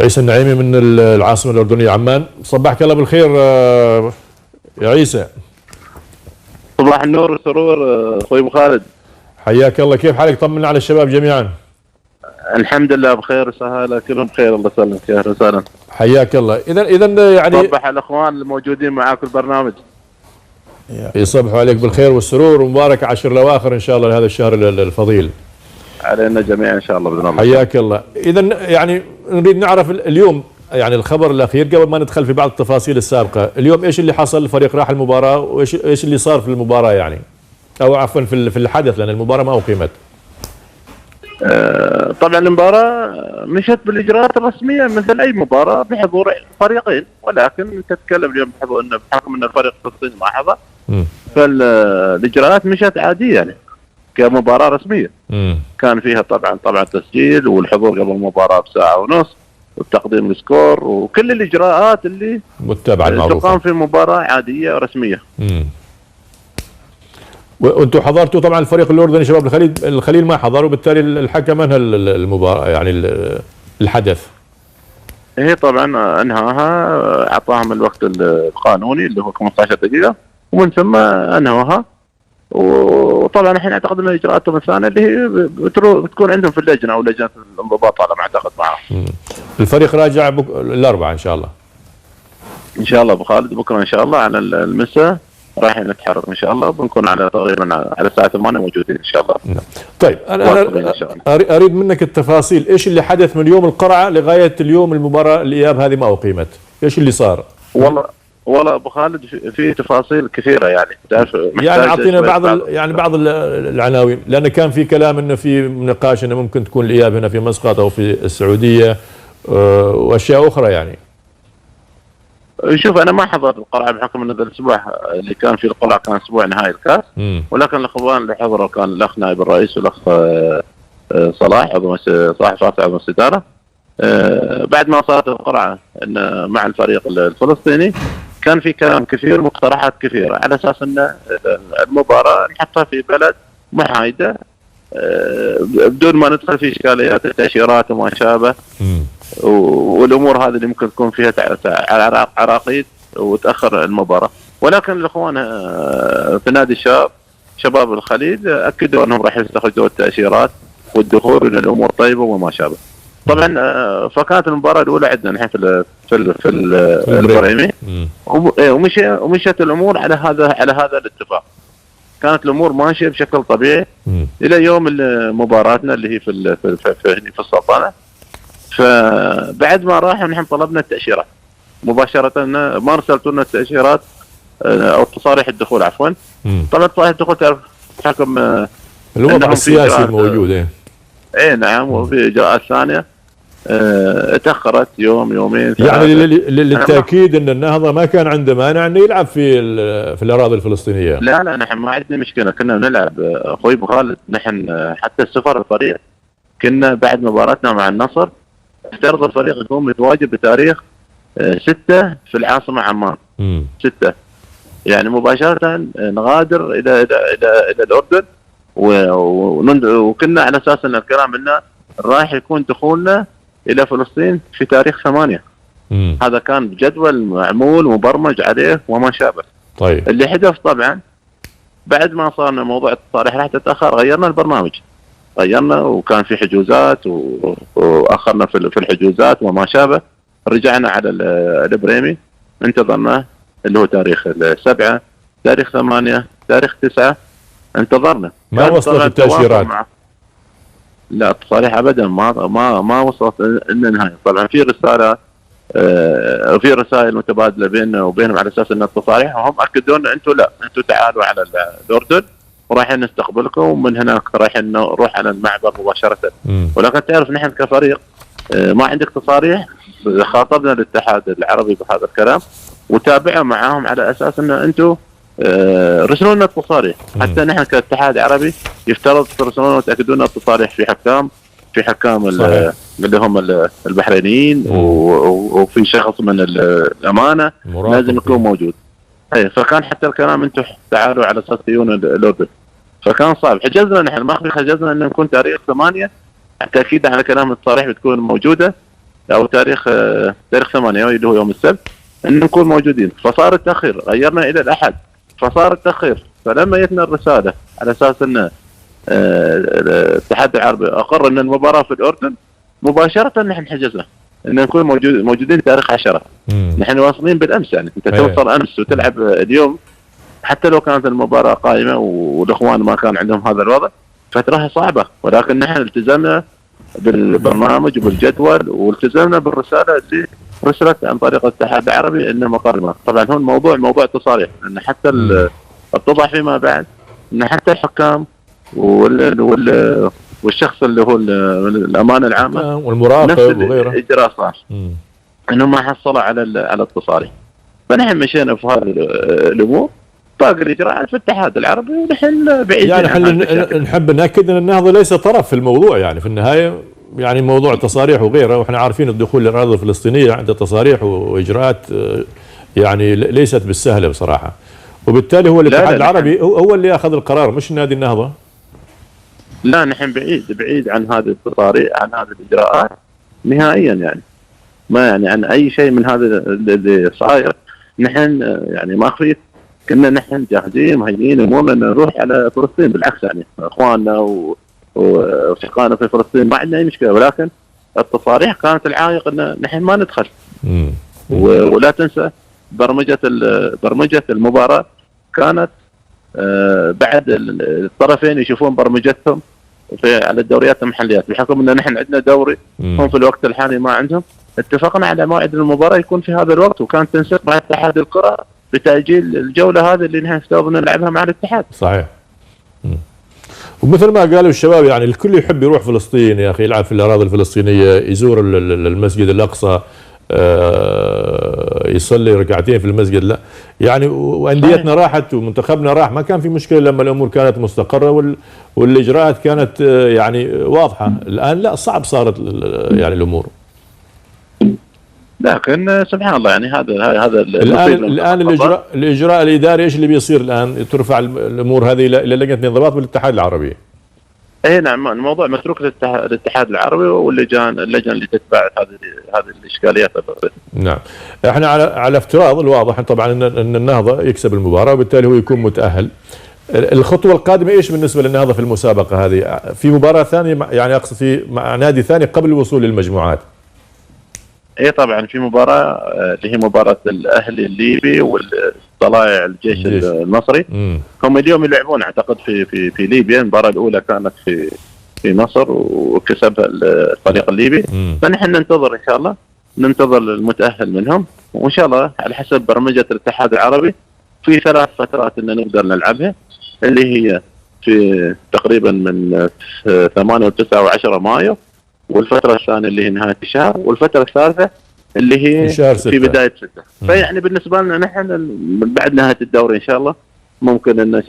عيسى النعيمي من العاصمة الأردنية عمان. صباحك الله بالخير يا عيسى. صباح النور والسرور اخوي ابو خالد. حياك الله، كيف حالك؟ طمنا على الشباب جميعا. الحمد لله بخير وسهلا، كلهم بخير الله يسلمك. يا اهلا وسهلا. حياك الله. اذا يعني صبح على الاخوان الموجودين معاك في البرنامج. يصبحوا عليك بالخير والسرور، ومبارك عشر الاواخر ان شاء الله لهذا الشهر الفضيل علينا جميعا ان شاء الله باذن الله. حياك الله. اذا يعني نريد نعرف اليوم يعني الخبر الاخير قبل ما ندخل في بعض التفاصيل السابقه. اليوم ايش اللي حصل؟ الفريق راح المباراه، وايش اللي صار في المباراه يعني، او عفوا في الحدث، لان المباراه ما اقيمت. طبعا المباراه مشت بالاجراءات الرسميه مثل اي مباراه بحضور فريقين، ولكن تتكلم اليوم بحكم ان الفريق الفلسطيني ما حضر، فالاجراءات مشت عاديه يعني كمباراه رسميه. كان فيها طبعا تسجيل والحضور قبل المباراه بساعه ونص وتقديم السكور وكل الاجراءات اللي متبعه المعروفه تقام في مباراه عاديه رسميه. وانتم حضرتوا طبعا الفريق الاردني شباب الخليل ما حضر، وبالتالي الحكم انهى المباراه يعني الحدث. هي طبعا انهاها، اعطاهم الوقت القانوني اللي هو 15 دقيقه، ومن ثم انهوها. وطبعا الحين اعتقد ان اجراءاتهم الثانيه اللي هي بتكون عندهم في اللجنه او لجنه الانضباط على ما اعتقد معهم. الفريق راجع الاربعاء ان شاء الله. ان شاء الله ابو خالد، بكره ان شاء الله على المساء رايحين نتحرك ان شاء الله، بنكون على تقريبا على الساعه 8 موجودين ان شاء الله. طيب انا اريد منك التفاصيل، ايش اللي حدث من يوم القرعه لغايه اليوم المباراه الاياب هذه ما اقيمت؟ ايش اللي صار؟ والله ابو خالد في تفاصيل كثيره يعني اعطينا بعض العناوين، لان كان في كلام انه في نقاش انه ممكن تكون الاياب هنا في مسقط او في السعوديه واشياء اخرى يعني. شوف انا ما حضرت القرعه بحكم ان الاسبوع اللي كان فيه القرعه كان اسبوع نهائي الكاس، ولكن الاخوان اللي حضروا كان الاخ نائب الرئيس والاخ صلاح عضو صاحب فاصل عضو الاداره. بعد ما صارت القرعه ان مع الفريق الفلسطيني كان في كلام كثير ومقترحات كثيره على اساس ان المباراه نحطها في بلد محايده بدون ما ندخل في اشكاليات التاشيرات وما شابه، والامور هذه اللي ممكن تكون فيها عراقيل وتاخر المباراه. ولكن الاخوان في نادي شباب الخليل اكدوا انهم راح يستخرجوا التاشيرات والدخول وان الامور طيبه وما شابه. طبعا فكانت المباراه الاولى عندنا نحن في البريمي، ومشت الامور على هذا الاتفاق. كانت الامور ماشيه بشكل طبيعي الى يوم مباراتنا اللي هي في السلطنه. فبعد ما راحوا نحن طلبنا التاشيرات مباشره، ما ارسلتوا لنا التاشيرات او تصاريح الدخول عفوا. طبعا تصاريح الدخول تعرف حكم الوضع السياسي الموجود. اي نعم، وفي اجراءات ثانيه تاخرت يوم يومين يعني للتاكيد ان النهضه ما كان عنده مانع انه يلعب في الاراضي الفلسطينيه. لا نحن ما عندنا مشكله، كنا بنلعب اخوي ابو خالد. نحن حتى السفر الفريق كنا بعد مباراتنا مع النصر افترض الفريق يكون متواجد بتاريخ 6 في العاصمه عمان. 6 يعني مباشره نغادر الى الاردن، وكنا على اساس ان الكلام انه راح يكون دخولنا الى فلسطين في تاريخ 8. هذا كان جدول معمول ومبرمج عليه وما شابه. طيب اللي حدث طبعا بعد ما صارنا موضوع التصاريح راح تتاخر، غيرنا البرنامج، وكان في حجوزات واخرنا في الحجوزات وما شابه. رجعنا على البريمي، انتظرنا اللي هو تاريخ 7 تاريخ 8 تاريخ 9 انتظرنا. ما وصلت التاشيرات؟ لا التصاريح ابدا ما وصلت النهايه. طبعا في رسائل متبادله بيننا وبينهم على اساس ان التصاريح، وهم اكدوا لنا انتم تعالوا على الاردن ورايحين نستقبلكم، ومن هناك رايحين نروح على المعبر مباشره. ولكن تعرف نحن كفريق ما عندك تصاريح. خاطبنا الاتحاد العربي بهذا الكلام وتابعوا معاهم على اساس ان انتم رسلوا لنا التصاريح. حتى نحن كاتحاد عربي يفترض ترسلون وتاكدوا لنا التصاريح في حكام اللي هم البحرينيين، وفي شخص من الامانه لازم يكون موجود. فكان حتى الكلام انتم تعالوا على اساس تجون الاردن، فكان صعب. حجزنا نحن ما حجزنا ان نكون تاريخ 8 تاكيدا على كلام التصاريح بتكون موجوده. او تاريخ 8 اللي هو يوم السبت ان نكون موجودين. فصار التاخير، غيرنا الى الاحد، فصار التاخير. فلما جتنا الرساله على اساس ان الاتحاد العربي اقر ان المباراه في الاردن، مباشره نحن حجزنا ان نكون موجودين تاريخ 10. نحن واصلين بالامس، يعني انت توصل امس وتلعب اليوم، حتى لو كانت المباراه قائمه والاخوان ما كان عندهم هذا الوضع فترها صعبه، ولكن نحن التزمنا بالبرنامج وبالجدول، والتزمنا بالرساله اللي رسلت عن طريق الاتحاد العربي انه مقرمه. طبعا هون موضوع تصاريح، ان حتى اتضح فيما بعد ان حتى الحكام والشخص اللي هو الامانه العامه والمراقب وغيره الاجراء صار انه ما حصلوا على التصاريح. فنحن مشينا في هذه الامور، باقي الاجراءات في الاتحاد العربي ونحن بعيد. يعني احنا نحب ناكد ان النهضه ليس طرف في الموضوع، يعني في النهايه يعني موضوع تصاريح وغيره، واحنا عارفين الدخول للاراضي الفلسطينيه عنده تصاريح واجراءات يعني ليست بالسهله بصراحه، وبالتالي هو الاتحاد العربي هو اللي اخذ القرار مش نادي النهضه. لا نحن بعيد عن هذه التصاريح، عن هذه الاجراءات نهائيا، يعني ما يعني عن اي شيء من هذا اللي صاير. نحن يعني ما خفيت، كنا نحن جاهزين مهيئين امورنا ان نروح على فلسطين، بالعكس يعني اخواننا وشقائنا في فلسطين ما عندنا اي مشكله، ولكن التصاريح كانت العائق ان نحن ما ندخل. ولا تنسى برمجه المباراه كانت بعد الطرفين يشوفون برمجتهم على الدوريات المحليات، بحكم ان نحن عندنا دوري هم في الوقت الحالي ما عندهم. اتفقنا على موعد المباراه يكون في هذا الوقت، وكانت تنسق مع اتحاد الكره بتاجيل الجوله هذه اللي نحن افترضنا نلعبها مع الاتحاد. صحيح. ومثل ما قالوا الشباب، يعني الكل يحب يروح فلسطين يا اخي، يلعب في الاراضي الفلسطينيه، يزور المسجد الاقصى، يصلي ركعتين في المسجد. لا يعني وانديتنا راحت ومنتخبنا راح، ما كان في مشكله لما الامور كانت مستقره والاجراءات كانت يعني واضحه. الان لا، صعب صارت يعني الامور. لكن سبحان الله يعني هذا الان الاجراء الاداري ايش اللي بيصير الان؟ ترفع الامور هذه الى لجنه الانضباط والاتحاد العربي. اي نعم، الموضوع متروك للاتحاد العربي اللجان اللي تتبع هذه الاشكاليات. نعم، احنا على افتراض الواضح طبعا ان النهضه يكسب المباراه وبالتالي هو يكون متاهل. الخطوه القادمه ايش بالنسبه للنهضه في المسابقه هذه؟ في مباراه ثانيه، يعني اقصد في مع نادي ثاني قبل الوصول للمجموعات. اي طبعا في مباراه اللي هي مباراه الاهلي الليبي والطلائع الجيش المصري. هم اليوم يلعبون اعتقد في ليبيا. المباراه الاولى كانت في مصر وكسبها الفريق الليبي. فنحن ننتظر ان شاء الله، ننتظر المتاهل منهم، وان شاء الله على حسب برمجه الاتحاد العربي في 3 فترات ان نقدر نلعبها، اللي هي في تقريبا من 8 و9 و10 مايو، والفترة الثانية اللي هي نهاية الشهر، والفترة الثالثة اللي هي في بداية 6. فيعني بالنسبة لنا نحن من بعد نهاية الدوري إن شاء الله ممكن إن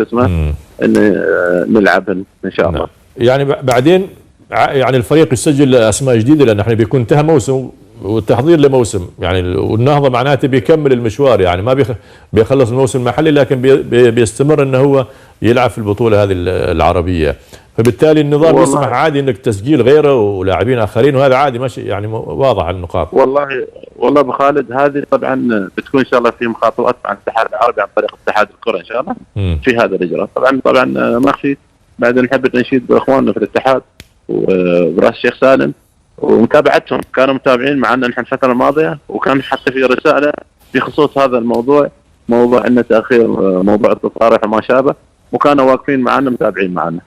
إن نلعب إن شاء الله. يعني بعدين يعني الفريق يسجل أسماء جديدة، لأن احنا بيكون انتهى موسم والتحضير لموسم، يعني والنهضة معناته بيكمل المشوار، يعني ما بيخلص الموسم المحلي، لكن بيستمر إنه هو يلعب في البطولة هذه العربية. فبالتالي النظام يسمح عادي انك تسجيل غيره ولاعبين اخرين، وهذا عادي ماشي، يعني واضح على النقاط. والله ابو خالد، هذه طبعا بتكون ان شاء الله في مخاطبات مع الاتحاد العربي عن طريق اتحاد الكره ان شاء الله في هذا الاجراء. طبعا ما خفيت، بعد نحب نشيد باخواننا في الاتحاد وبراس الشيخ سالم ومتابعتهم، كانوا متابعين معنا نحن الفتره الماضيه، وكان حتى في رساله بخصوص هذا الموضوع، موضوع ان تاخير موضوع التصاريح وما شابه، وكانوا واقفين معنا متابعين معنا.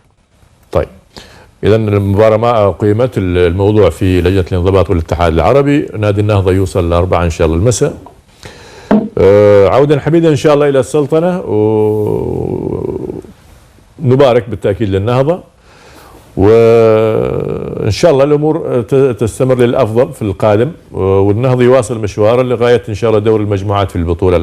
طيب اذا المباراه ما اقيمت، الموضوع في لجنه الانضباط والاتحاد العربي. نادي النهضه يوصل ل4 ان شاء الله المساء. عودا حميدا ان شاء الله الى السلطنه، ونبارك بالتاكيد للنهضه، وان شاء الله الامور تستمر للافضل في القادم، والنهضه يواصل مشواره لغايه ان شاء الله دور المجموعات في البطوله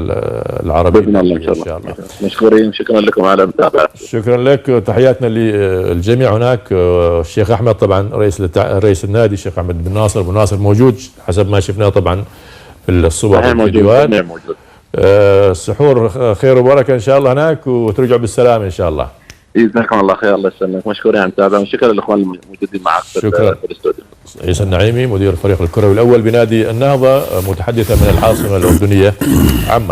العربيه باذن الله. ان شاء الله مشكورين، شكرا لكم على المتابعه. شكرا لك، تحياتنا للجميع هناك. الشيخ احمد طبعا رئيس النادي، الشيخ احمد بن ناصر، ابو ناصر موجود حسب ما شفناه طبعا في الصور والفيديوهات. السحور خير وبركه ان شاء الله هناك، وترجعوا بالسلامه ان شاء الله. جزاكم الله خير، الله يسلمك، مشكورين على المتابعه، وشكرا للاخوان الموجودين معك في الاستوديو. عيسى النعيمي مدير الفريق الكروي الأول بنادي النهضة، متحدثة من العاصمة الأردنية عمان.